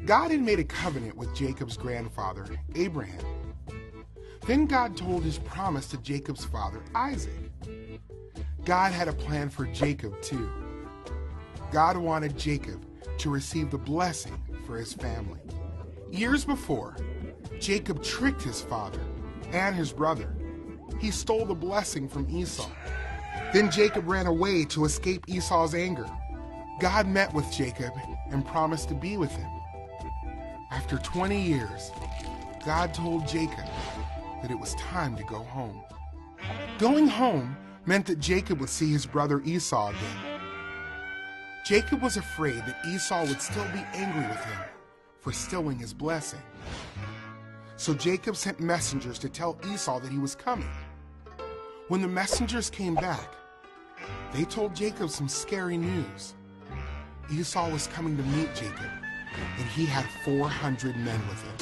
God had made a covenant with Jacob's grandfather, Abraham. Then God told his promise to Jacob's father, Isaac. God had a plan for Jacob too. God wanted Jacob to receive the blessing for his family. Years before, Jacob tricked his father and his brother. He stole the blessing from Esau. Then Jacob ran away to escape Esau's anger. God met with Jacob and promised to be with him. After 20 years, God told Jacob that it was time to go home. Going home meant that Jacob would see his brother Esau again. Jacob was afraid that Esau would still be angry with him for stealing his blessing. So Jacob sent messengers to tell Esau that he was coming. When the messengers came back, they told Jacob some scary news. Esau was coming to meet Jacob, and he had 400 men with him.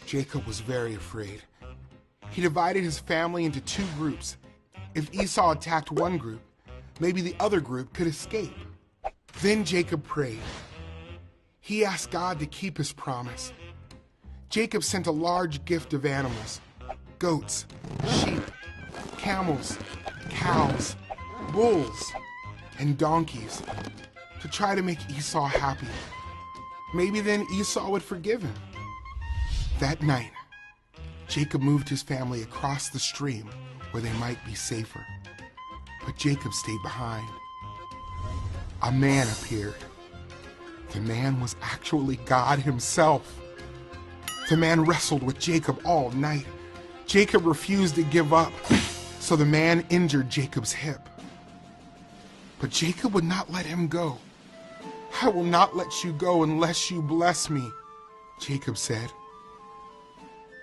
Jacob was very afraid. He divided his family into 2 groups. If Esau attacked one group, maybe the other group could escape. Then Jacob prayed. He asked God to keep his promise. Jacob sent a large gift of animals: goats, sheep, camels, cows, bulls, and donkeys, to try to make Esau happy. Maybe then Esau would forgive him. That night, Jacob moved his family across the stream where they might be safer. But Jacob stayed behind. A man appeared. The man was actually God himself. The man wrestled with Jacob all night. Jacob refused to give up, so the man injured Jacob's hip. But Jacob would not let him go. "I will not let you go unless you bless me," Jacob said.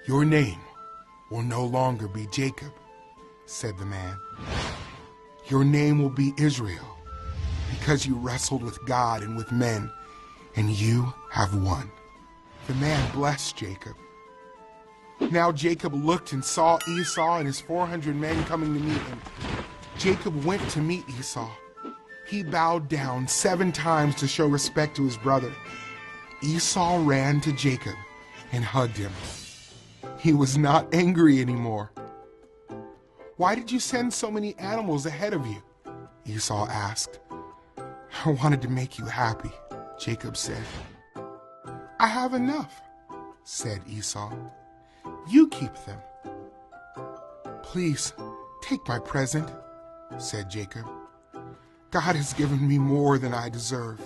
"Your name will no longer be Jacob," said the man. "Your name will be Israel, because you wrestled with God and with men, and you have won." The man blessed Jacob. Now Jacob looked and saw Esau and his 400 men coming to meet him. Jacob went to meet Esau. He bowed down 7 times to show respect to his brother. Esau ran to Jacob and hugged him. He was not angry anymore. "Why did you send so many animals ahead of you?" Esau asked. "I wanted to make you happy," Jacob said. "I have enough," said Esau. "You keep them." "Please, take my present," said Jacob. "God has given me more than I deserve."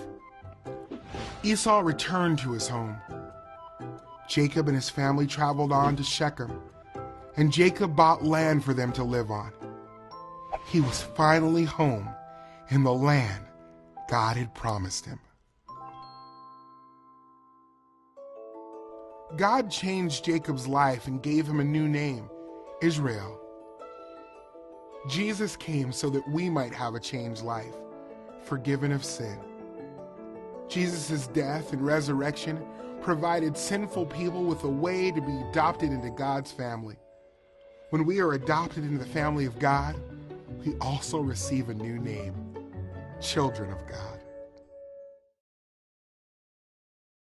Esau returned to his home. Jacob and his family traveled on to Shechem, and Jacob bought land for them to live on. He was finally home in the land God had promised him. God changed Jacob's life and gave him a new name, Israel. Jesus came so that we might have a changed life, forgiven of sin. Jesus' death and resurrection provided sinful people with a way to be adopted into God's family. When we are adopted into the family of God, we also receive a new name, children of God.